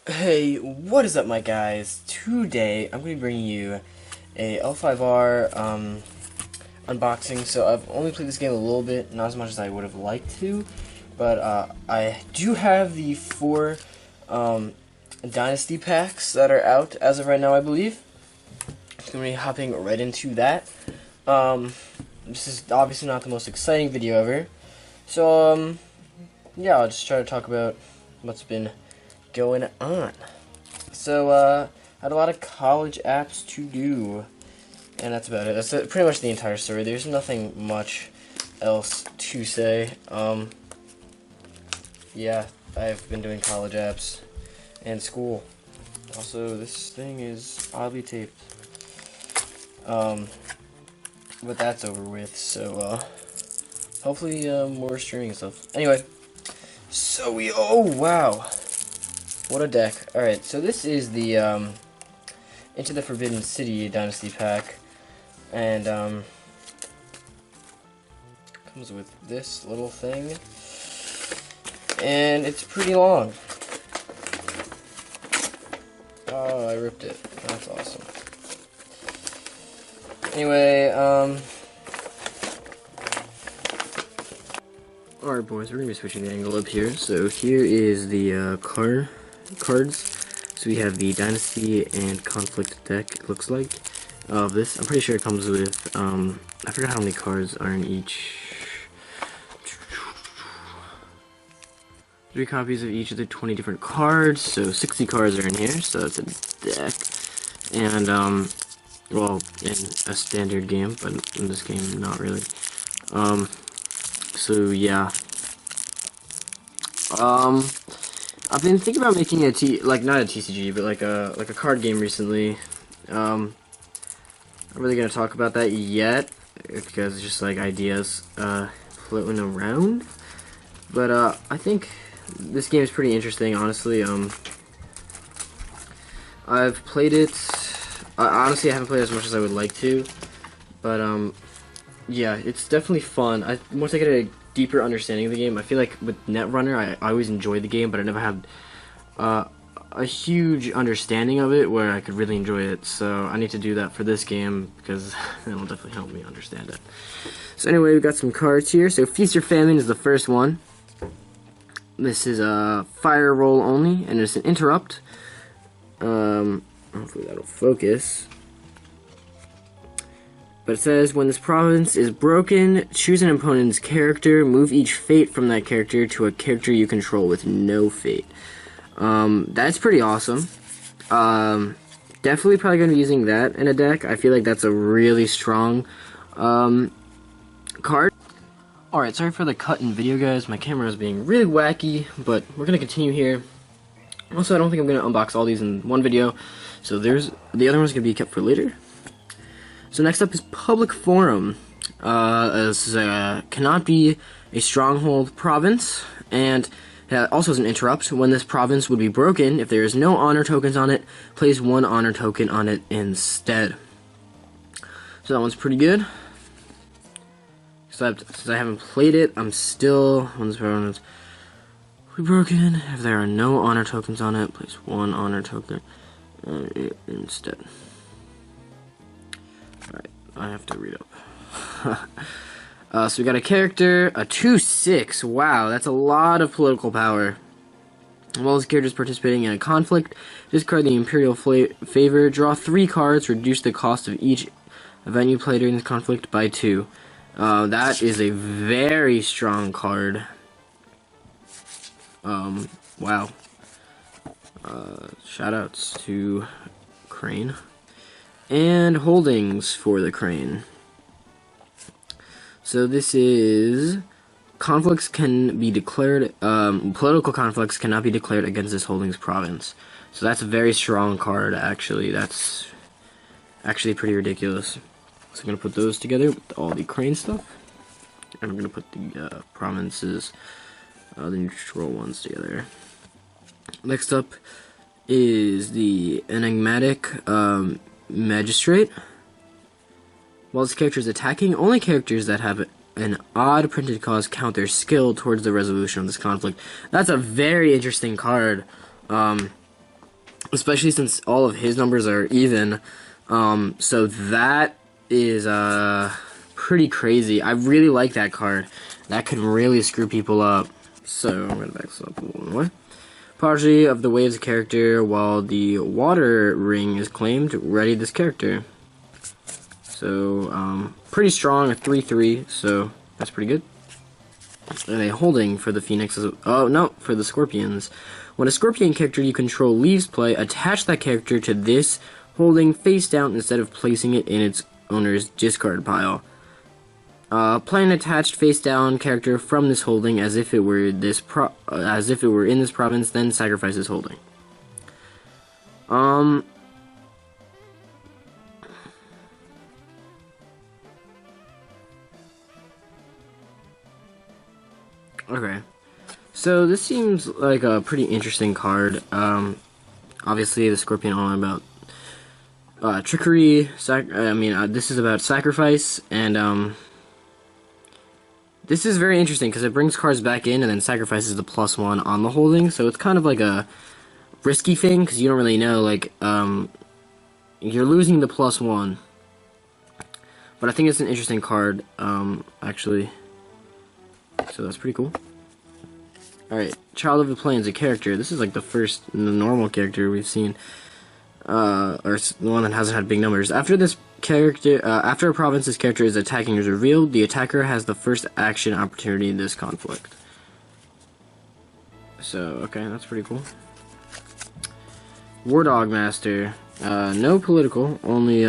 Hey, what is up, my guys? Today, I'm going to be bringing you a L5R unboxing. So, I've only played this game a little bit, not as much as I would have liked to, but I do have the 4 Dynasty packs that are out as of right now, I believe. I'm going to be hopping right into that. This is obviously not the most exciting video ever, so, yeah, I'll just try to talk about what's been going on. So, had a lot of college apps to do, and that's about it. That's pretty much the entire story. There's nothing much else to say. Yeah, I've been doing college apps and school. Also, this thing is oddly taped. But that's over with, so, hopefully, more streaming stuff. Anyway, so oh, wow. What a deck. Alright, so this is the, Into the Forbidden City Dynasty pack, and, comes with this little thing, and it's pretty long. Oh, I ripped it. That's awesome. Anyway, alright, boys, we're gonna be switching the angle up here. So here is the, cards. So we have the Dynasty and Conflict deck, it looks like, of this. I'm pretty sure it comes with, I forgot how many cards are in each. 3 copies of each of the 20 different cards, so 60 cards are in here, so that's a deck. And, well, in a standard game, but in this game, not really. So yeah. I've been thinking about making not a TCG, but like a card game recently. I'm not really gonna talk about that yet because it's just like ideas floating around. But I think this game is pretty interesting, honestly. I've played it. Honestly, I haven't played as much as I would like to, but yeah, it's definitely fun. Once I get a deeper understanding of the game, I feel like with Netrunner, I always enjoyed the game, but I never had a huge understanding of it where I could really enjoy it. So I need to do that for this game because it'll definitely help me understand it. So anyway, we got some cards here. So Feast or Famine is the first one. This is a fire roll only, and it's an interrupt. Hopefully that'll focus. But it says, when this province is broken, choose an opponent's character, move each fate from that character to a character you control with no fate. That's pretty awesome. Definitely probably going to be using that in a deck. I feel like that's a really strong, card. Alright, sorry for the cut in video, guys. My camera is being really wacky, but we're going to continue here. Also, I don't think I'm going to unbox all these in one video, so the other one's going to be kept for later. So next up is Public Forum. This cannot be a stronghold province, and also is an interrupt. When this province would be broken, if there is no honor tokens on it, place 1 honor token on it instead. So that one's pretty good. Except, since I haven't played it, I'm still, when this province will be broken, if there are no honor tokens on it, place 1 honor token on it instead. Alright, I have to read up. So we got a character, a 2/6. Wow, that's a lot of political power. While this character is participating in a conflict, discard the Imperial Favor, draw 3 cards, reduce the cost of each event you play during this conflict by 2. That is a very strong card. Wow. Shoutouts to Crane. And holdings for the Crane. So this is, conflicts can be declared, political conflicts cannot be declared against this holdings province. So that's a very strong card, actually. That's actually pretty ridiculous. So I'm going to put those together with all the Crane stuff. And I'm going to put the provinces, the neutral ones together. Next up is the Enigmatic Magistrate. While this character is attacking, only characters that have an odd printed cause count their skill towards the resolution of this conflict. That's a very interesting card. especially since all of his numbers are even. So that is pretty crazy. I really like that card. That could really screw people up. So I'm gonna back this up a little more. Property of the waves character while the water ring is claimed. Ready this character. So pretty strong, a 3/3. So that's pretty good. And a holding for the Phoenixes. Oh no, for the Scorpions. When a Scorpion character you control leaves play, attach that character to this holding face down instead of placing it in its owner's discard pile. Play an attached face down character from this holding as if it were in this province, then sacrifice this holding. Okay. So this seems like a pretty interesting card. Obviously the Scorpion all about trickery. This is about sacrifice, and this is very interesting because it brings cards back in and then sacrifices the +1 on the holding. So it's kind of like a risky thing because you don't really know, like, you're losing the +1. But I think it's an interesting card, actually. So that's pretty cool. Alright, Child of the Plains, a character. This is like the first normal character we've seen. Or the one that hasn't had big numbers. After this character, after a province's character is attacking is revealed, the attacker has the first action opportunity in this conflict. So, okay, that's pretty cool. War Dog Master. No political, only,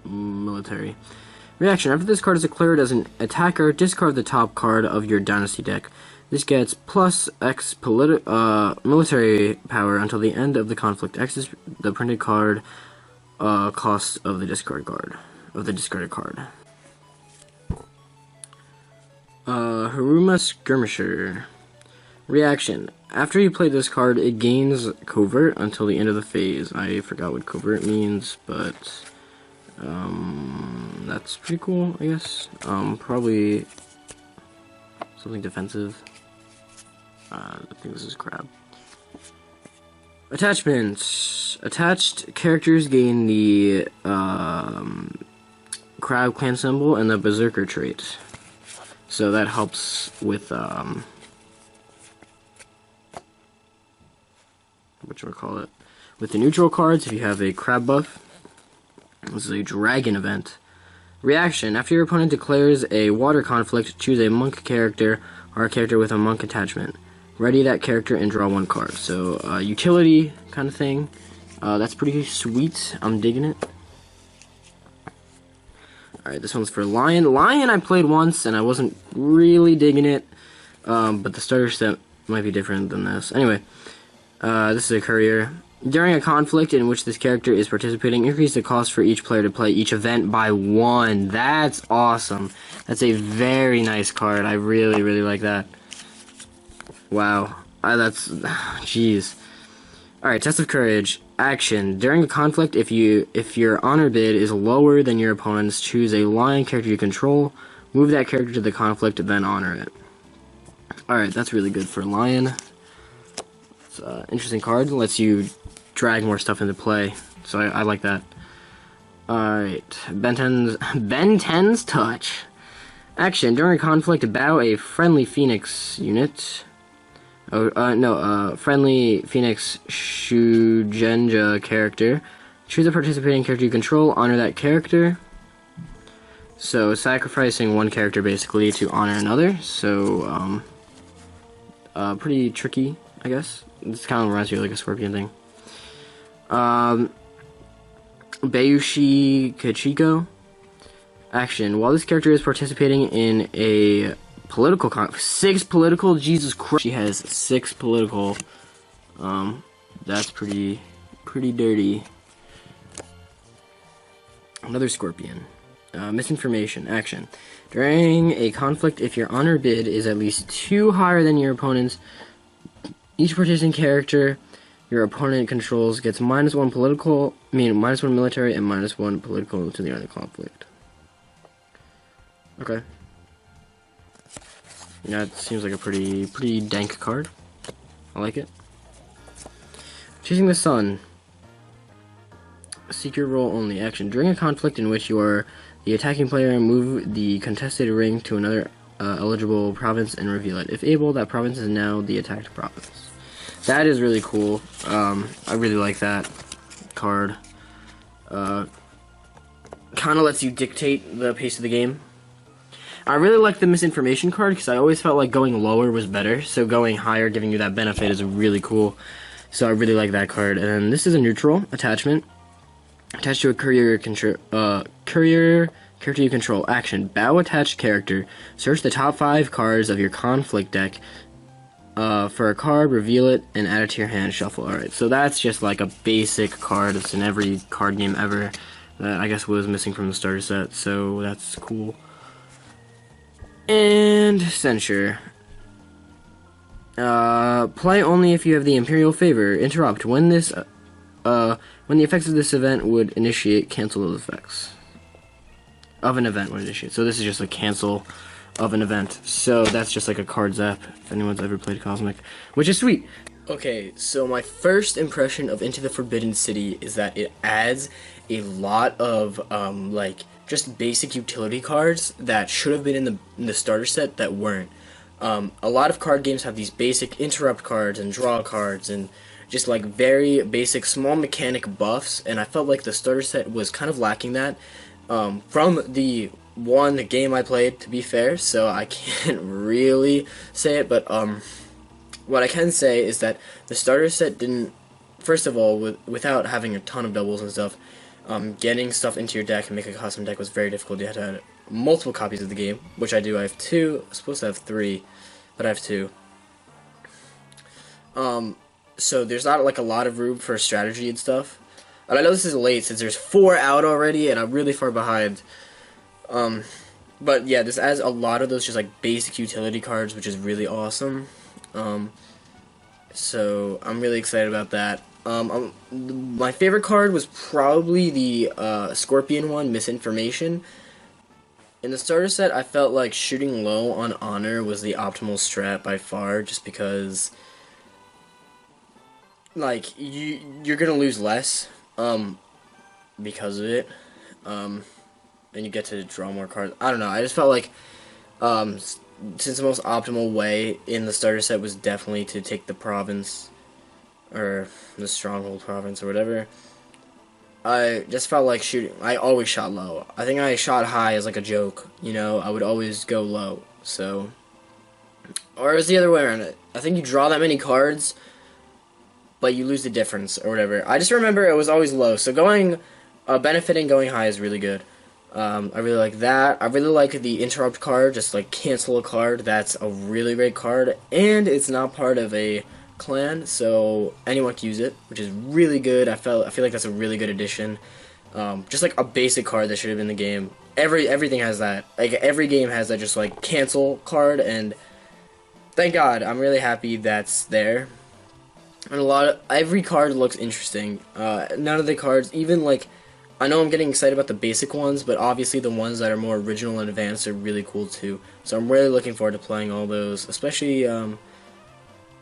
military. Reaction. After this card is declared as an attacker, discard the top card of your Dynasty deck. This gets +X military power until the end of the conflict. X is the printed card cost of the discarded card. Haruma Skirmisher. Reaction. After you play this card, it gains covert until the end of the phase. I forgot what covert means, but that's pretty cool, I guess. Probably something defensive. I think this is crab. Attachments. Attached characters gain the crab clan symbol and the berserker trait. So that helps with whatchamacallit, with the neutral cards. If you have a crab buff, this is a dragon event. Reaction. After your opponent declares a water conflict, choose a monk character or a character with a monk attachment. Ready that character and draw 1 card. So, utility kind of thing. That's pretty sweet. I'm digging it. Alright, this one's for Lion. Lion I played once, and I wasn't really digging it. But the starter set might be different than this. Anyway, this is a courier. During a conflict in which this character is participating, increase the cost for each player to play each event by 1. That's awesome. That's a very nice card. I really, really like that. Wow. Jeez. Alright, Test of Courage. Action. During a conflict, if your honor bid is lower than your opponent's, choose a lion character you control, move that character to the conflict, then honor it. Alright, that's really good for lion. It's an interesting card. It lets you drag more stuff into play. So I like that. Alright. Ben 10's Touch. Action. During a conflict, bow a friendly Phoenix unit. Friendly Phoenix Shugenja character. Choose a participating character you control, honor that character. So, sacrificing 1 character basically to honor another. So, pretty tricky, I guess. This kind of reminds me of like a Scorpion thing. Bayushi Kachiko. Action. While this character is participating in a political 6 political, Jesus Christ. She has 6 political. That's pretty dirty. Another Scorpion. Misinformation. Action. During a conflict, if your honor bid is at least 2 higher than your opponent's, each participating character your opponent controls gets -1 political, -1 military and -1 political to the end of the conflict. Okay. That seems like a pretty dank card. I like it. Chasing the Sun. Seek your role only. Action. During a conflict in which you are the attacking player, move the contested ring to another eligible province and reveal it. If able, that province is now the attacked province. That is really cool. I really like that card. Kind of lets you dictate the pace of the game. I really like the misinformation card because I always felt like going lower was better. So going higher, giving you that benefit, is really cool. So I really like that card. And this is a neutral attachment. Attached to a courier character you control. Action. Bow attached character. Search the top 5 cards of your conflict deck for a card, reveal it, and add it to your hand. Shuffle. Alright, so that's just like a basic card. It's in every card game ever. That I guess was missing from the starter set, so that's cool. And Censure. Play only if you have the Imperial Favor. Interrupt. When the effects of this event would initiate, cancel those effects. Of an event would initiate. So this is just a cancel of an event. So that's just like a card zap, if anyone's ever played Cosmic, which is sweet. Okay, so my first impression of Into the Forbidden City is that it adds a lot of, like, just basic utility cards that should have been in the starter set that weren't. A lot of card games have these basic interrupt cards and draw cards and just like very basic small mechanic buffs, and I felt like the starter set was kind of lacking that from the one game I played, to be fair, so I can't really say it, but what I can say is that the starter set didn't, first of all, without having a ton of doubles and stuff, getting stuff into your deck and make a custom deck was very difficult. You had to have multiple copies of the game, which I do. I have 2. I'm supposed to have 3, but I have 2. So there's not like a lot of room for strategy and stuff. And I know this is late since there's 4 out already, and I'm really far behind. But yeah, this adds a lot of those just like basic utility cards, which is really awesome. So I'm really excited about that. My favorite card was probably the Scorpion one, Misinformation. In the starter set, I felt like shooting low on Honor was the optimal strat by far, just because, like, you're gonna lose less because of it, and you get to draw more cards. I don't know, I just felt like since the most optimal way in the starter set was definitely to take the province, or the stronghold province or whatever, I just felt like shooting. I always shot low. I think I shot high as like a joke, you know. I would always go low. So, or it's the other way around. I think you draw that many cards, but you lose the difference or whatever. I just remember it was always low. So benefiting going high is really good. I really like that. I really like the interrupt card, just like cancel a card. That's a really great card, and it's not part of a clan, so anyone can use it, which is really good. I feel like that's a really good addition. Just like a basic card that should have been in the game. Everything has that. Like every game has that just like cancel card, and thank God, I'm really happy that's there. And every card looks interesting. None of the cards, even like, I know I'm getting excited about the basic ones, but obviously the ones that are more original and advanced are really cool too. So I'm really looking forward to playing all those, especially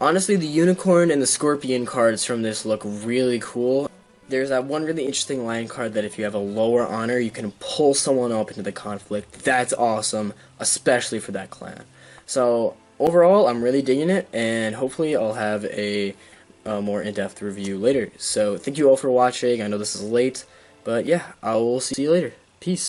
honestly, the Unicorn and the Scorpion cards from this look really cool. There's that one really interesting line card that if you have a lower honor, you can pull someone up into the conflict. That's awesome, especially for that clan. So, overall, I'm really digging it, and hopefully I'll have a more in-depth review later. So, thank you all for watching. I know this is late, but yeah, I will see you later. Peace.